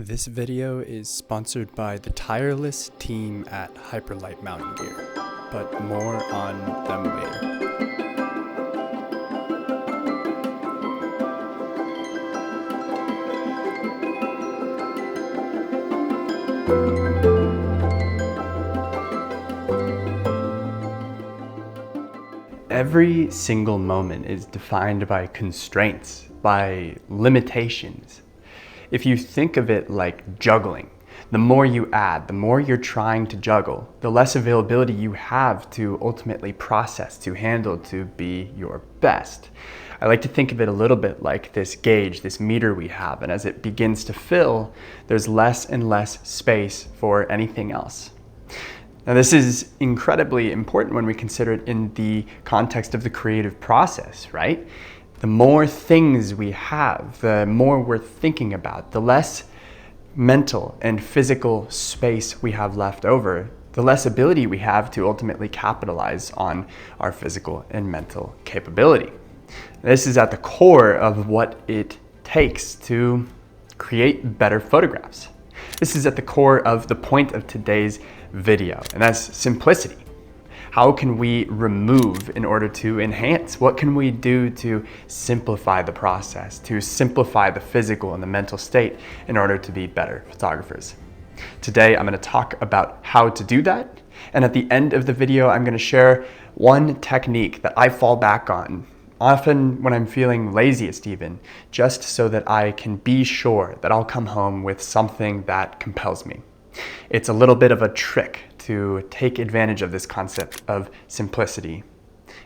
This video is sponsored by the tireless team at Hyperlite Mountain Gear, but more on them later. Every single moment is defined by constraints, by limitations. If you think of it like juggling, the more you add, the more you're trying to juggle, the less availability you have to ultimately process, to handle, to be your best. I like to think of it a little bit like this gauge, this meter we have, and as it begins to fill, there's less and less space for anything else. Now, this is incredibly important when we consider it in the context of the creative process, right? The more things we have, the more we're thinking about, the less mental and physical space we have left over, the less ability we have to ultimately capitalize on our physical and mental capability. This is at the core of what it takes to create better photographs. This is at the core of the point of today's video, and that's simplicity. How can we remove in order to enhance? What can we do to simplify the process, to simplify the physical and the mental state in order to be better photographers? Today, I'm going to talk about how to do that. And at the end of the video, I'm going to share one technique that I fall back on, often when I'm feeling laziest even, just so that I can be sure that I'll come home with something that compels me. It's a little bit of a trick to take advantage of this concept of simplicity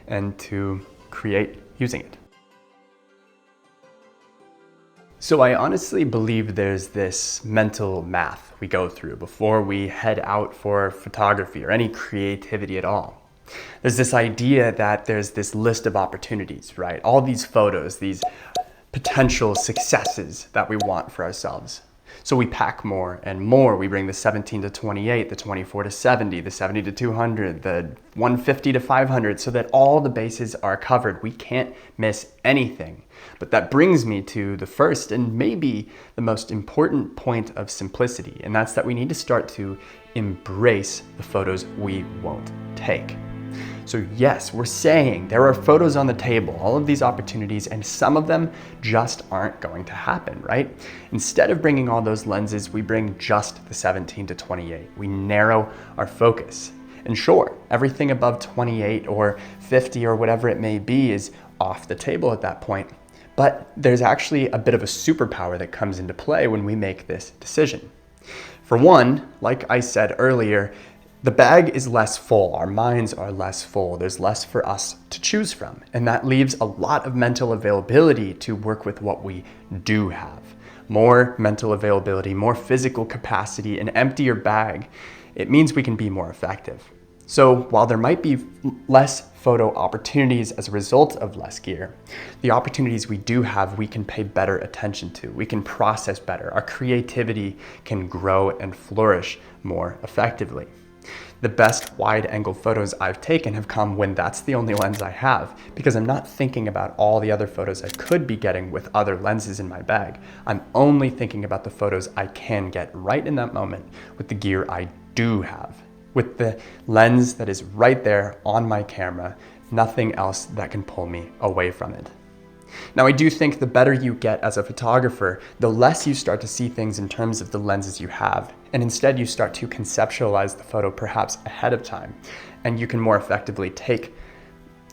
and to create using it. So I honestly believe there's this mental math we go through before we head out for photography or any creativity at all. There's this idea that there's this list of opportunities, right? All these photos, these potential successes that we want for ourselves. So we pack more and more. We bring the 17 to 28, the 24 to 70, the 70 to 200, the 150 to 500, so that all the bases are covered. We can't miss anything. But that brings me to the first and maybe the most important point of simplicity, and that's that we need to start to embrace the photos we won't take. So yes, we're saying there are photos on the table, all of these opportunities, and some of them just aren't going to happen, right? Instead of bringing all those lenses, we bring just the 17 to 28. We narrow our focus. And sure, everything above 28 or 50 or whatever it may be is off the table at that point. But there's actually a bit of a superpower that comes into play when we make this decision. For one, like I said earlier, the bag is less full, our minds are less full, there's less for us to choose from, and that leaves a lot of mental availability to work with what we do have. More mental availability, more physical capacity, an emptier bag, it means we can be more effective. So while there might be less photo opportunities as a result of less gear, the opportunities we do have, we can pay better attention to. We can process better. Our creativity can grow and flourish more effectively. The best wide-angle photos I've taken have come when that's the only lens I have, because I'm not thinking about all the other photos I could be getting with other lenses in my bag. I'm only thinking about the photos I can get right in that moment with the gear I do have, with the lens that is right there on my camera, nothing else that can pull me away from it. Now, I do think the better you get as a photographer, the less you start to see things in terms of the lenses you have, and instead you start to conceptualize the photo perhaps ahead of time, and you can more effectively take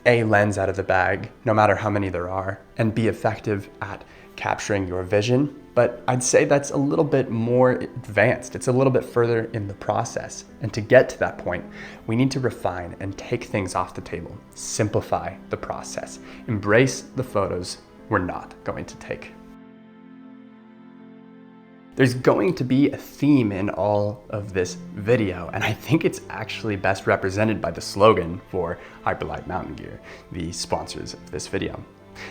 a lens out of the bag, no matter how many there are, and be effective at capturing your vision. But I'd say that's a little bit more advanced. It's a little bit further in the process. And to get to that point, we need to refine and take things off the table, simplify the process, embrace the photos we're not going to take. There's going to be a theme in all of this video, and I think it's actually best represented by the slogan for Hyperlite Mountain Gear, the sponsors of this video.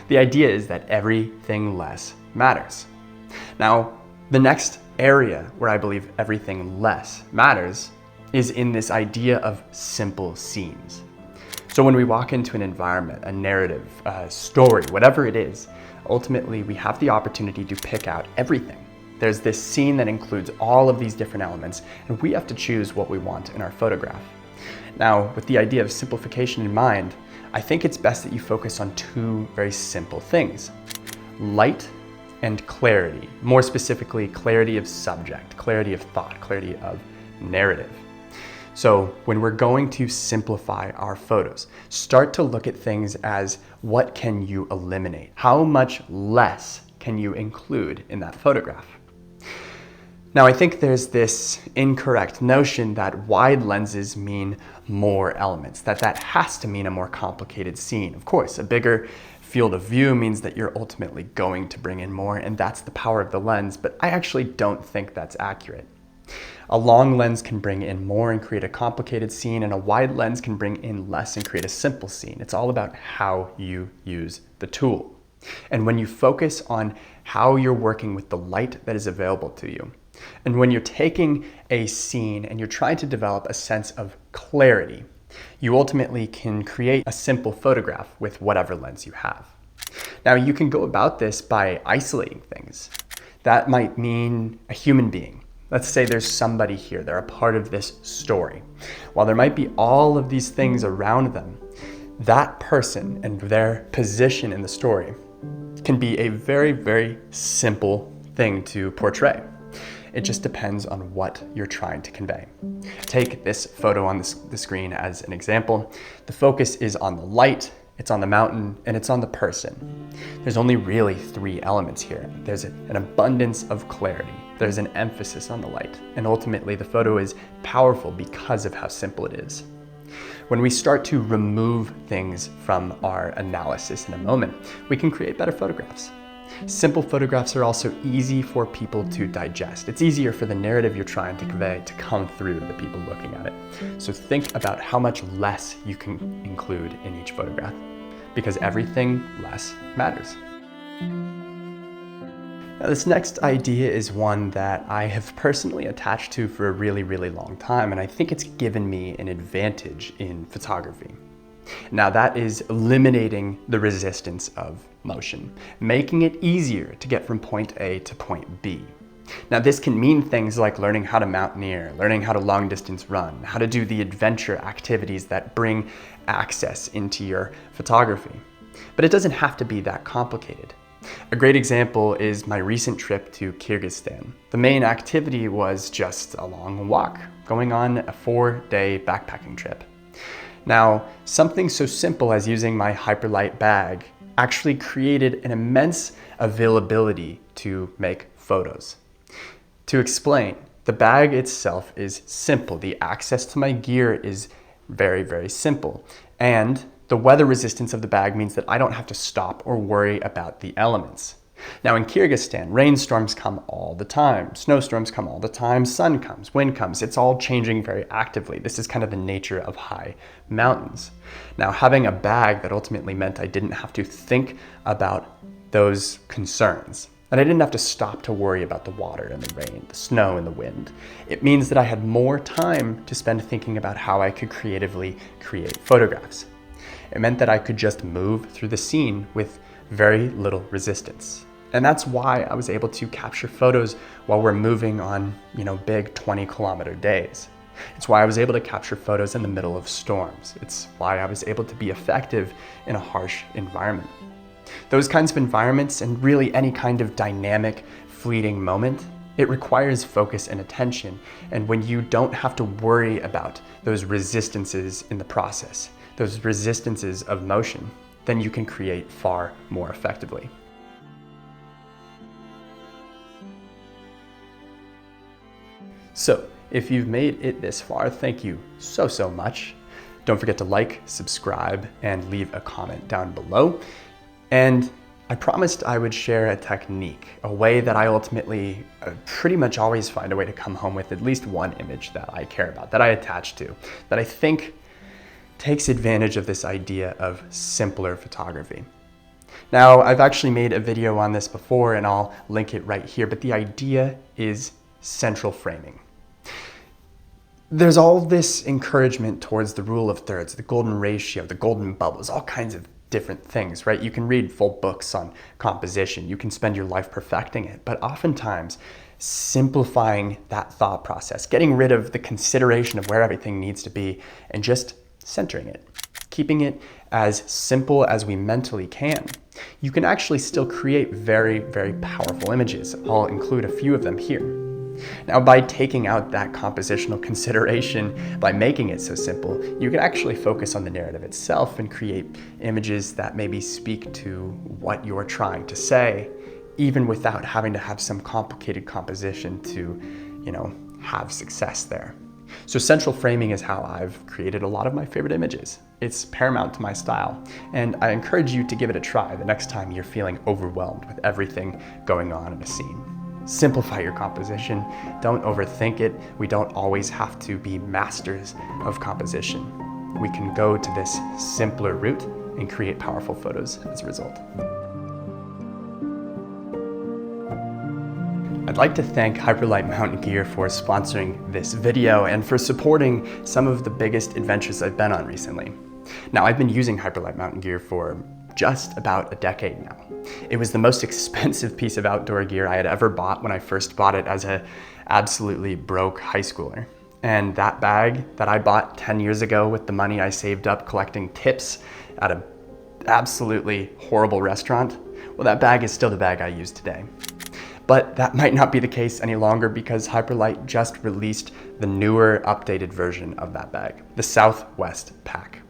The idea is that everything less matters. Now, the next area where I believe everything less matters is in this idea of simple scenes. So when we walk into an environment, a narrative, a story, whatever it is, ultimately we have the opportunity to pick out everything. There's this scene that includes all of these different elements, and we have to choose what we want in our photograph. Now, with the idea of simplification in mind, I think it's best that you focus on two very simple things: light and clarity. More specifically, clarity of subject, clarity of thought, clarity of narrative. So when we're going to simplify our photos, start to look at things as, what can you eliminate? How much less can you include in that photograph? Now, I think there's this incorrect notion that wide lenses mean more elements, that has to mean a more complicated scene. Of course, a bigger field of view means that you're ultimately going to bring in more, and that's the power of the lens, but I actually don't think that's accurate. A long lens can bring in more and create a complicated scene, and a wide lens can bring in less and create a simple scene. It's all about how you use the tool. And when you focus on how you're working with the light that is available to you, and when you're taking a scene and you're trying to develop a sense of clarity, you ultimately can create a simple photograph with whatever lens you have. Now, you can go about this by isolating things. That might mean a human being. Let's say there's somebody here, they're a part of this story. While there might be all of these things around them, that person and their position in the story can be a very, very simple thing to portray. It just depends on what you're trying to convey. Take this photo on the screen as an example. The focus is on the light, it's on the mountain, and it's on the person. There's only really three elements here. There's an abundance of clarity. There's an emphasis on the light. And ultimately, the photo is powerful because of how simple it is. When we start to remove things from our analysis in a moment, we can create better photographs. Simple photographs are also easy for people to digest. It's easier for the narrative you're trying to convey to come through to the people looking at it. So think about how much less you can include in each photograph, because everything less matters. Now, this next idea is one that I have personally attached to for a really, really long time, and I think it's given me an advantage in photography. Now, that is eliminating the resistance of motion, making it easier to get from point A to point B. Now, this can mean things like learning how to mountaineer, learning how to long distance run, how to do the adventure activities that bring access into your photography. But it doesn't have to be that complicated. A great example is my recent trip to Kyrgyzstan. The main activity was just a long walk, going on a 4-day backpacking trip. Now, something so simple as using my Hyperlite bag actually created an immense availability to make photos. To explain, the bag itself is simple. The access to my gear is very, very simple. And the weather resistance of the bag means that I don't have to stop or worry about the elements. Now, in Kyrgyzstan, rainstorms come all the time, snowstorms come all the time, sun comes, wind comes. It's all changing very actively. This is kind of the nature of high mountains. Now, having a bag that ultimately meant I didn't have to think about those concerns, and I didn't have to stop to worry about the water and the rain, the snow and the wind. It means that I had more time to spend thinking about how I could creatively create photographs. It meant that I could just move through the scene with very little resistance. And that's why I was able to capture photos while we're moving on, big 20-kilometer days. It's why I was able to capture photos in the middle of storms. It's why I was able to be effective in a harsh environment. Those kinds of environments, and really any kind of dynamic, fleeting moment, it requires focus and attention. And when you don't have to worry about those resistances in the process, those resistances of motion, then you can create far more effectively. So, if you've made it this far, thank you so much. Don't forget to like, subscribe, and leave a comment down below. And I promised I would share a technique, a way that I ultimately pretty much always find a way to come home with at least one image that I care about, that I attach to, that I think takes advantage of this idea of simpler photography. Now, I've actually made a video on this before, and I'll link it right here, but the idea is central framing. There's all this encouragement towards the rule of thirds, the golden ratio, the golden bubbles, all kinds of different things, right? You can read full books on composition, you can spend your life perfecting it, but oftentimes simplifying that thought process, getting rid of the consideration of where everything needs to be and just centering it, keeping it as simple as we mentally can, you can actually still create very, very powerful images. I'll include a few of them here. Now, by taking out that compositional consideration, by making it so simple, you can actually focus on the narrative itself and create images that maybe speak to what you're trying to say, even without having to have some complicated composition to, have success there. So central framing is how I've created a lot of my favorite images. It's paramount to my style, and I encourage you to give it a try the next time you're feeling overwhelmed with everything going on in a scene. Simplify your composition. Don't overthink it. We don't always have to be masters of composition. We can go to this simpler route and create powerful photos as a result. I'd like to thank Hyperlite Mountain Gear for sponsoring this video and for supporting some of the biggest adventures I've been on recently. Now, I've been using Hyperlite Mountain Gear for just about a decade now. It was the most expensive piece of outdoor gear I had ever bought when I first bought it as an absolutely broke high schooler. And that bag that I bought 10 years ago with the money I saved up collecting tips at an absolutely horrible restaurant, well, that bag is still the bag I use today. But that might not be the case any longer because Hyperlite just released the newer, updated version of that bag, the Southwest Pack.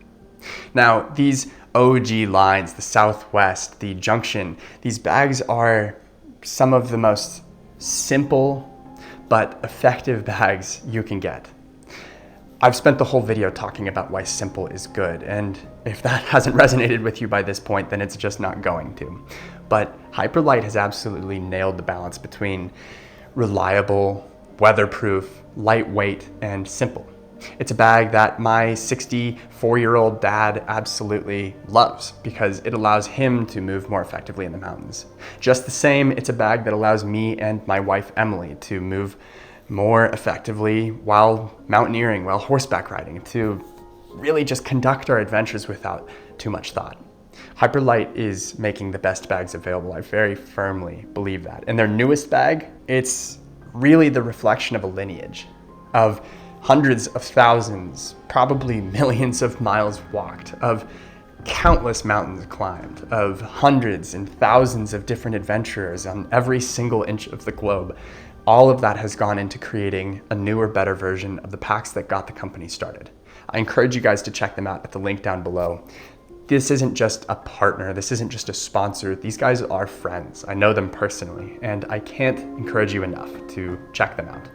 Now, these OG lines, the Southwest, the Junction, these bags are some of the most simple but effective bags you can get. I've spent the whole video talking about why simple is good, and if that hasn't resonated with you by this point, then it's just not going to. But Hyperlite has absolutely nailed the balance between reliable, weatherproof, lightweight, and simple. It's a bag that my 64-year-old dad absolutely loves because it allows him to move more effectively in the mountains. Just the same, it's a bag that allows me and my wife Emily to move more effectively while mountaineering, while horseback riding, to really just conduct our adventures without too much thought. Hyperlite is making the best bags available. I very firmly believe that. And their newest bag, it's really the reflection of a lineage of hundreds of thousands, probably millions of miles walked, of countless mountains climbed, of hundreds and thousands of different adventurers on every single inch of the globe. All of that has gone into creating a newer, better version of the packs that got the company started. I encourage you guys to check them out at the link down below. This isn't just a partner, this isn't just a sponsor, these guys are friends. I know them personally, and I can't encourage you enough to check them out.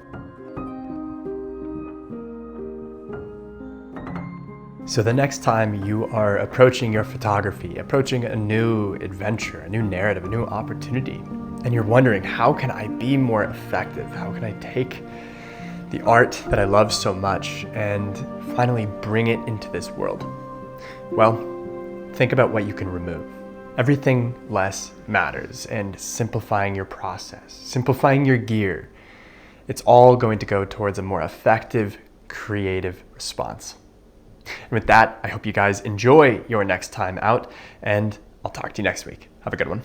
So the next time you are approaching your photography, approaching a new adventure, a new narrative, a new opportunity, and you're wondering, how can I be more effective? How can I take the art that I love so much and finally bring it into this world? Well, think about what you can remove. Everything less matters, and simplifying your process, simplifying your gear, it's all going to go towards a more effective, creative response. And with that, I hope you guys enjoy your next time out, and I'll talk to you next week. Have a good one.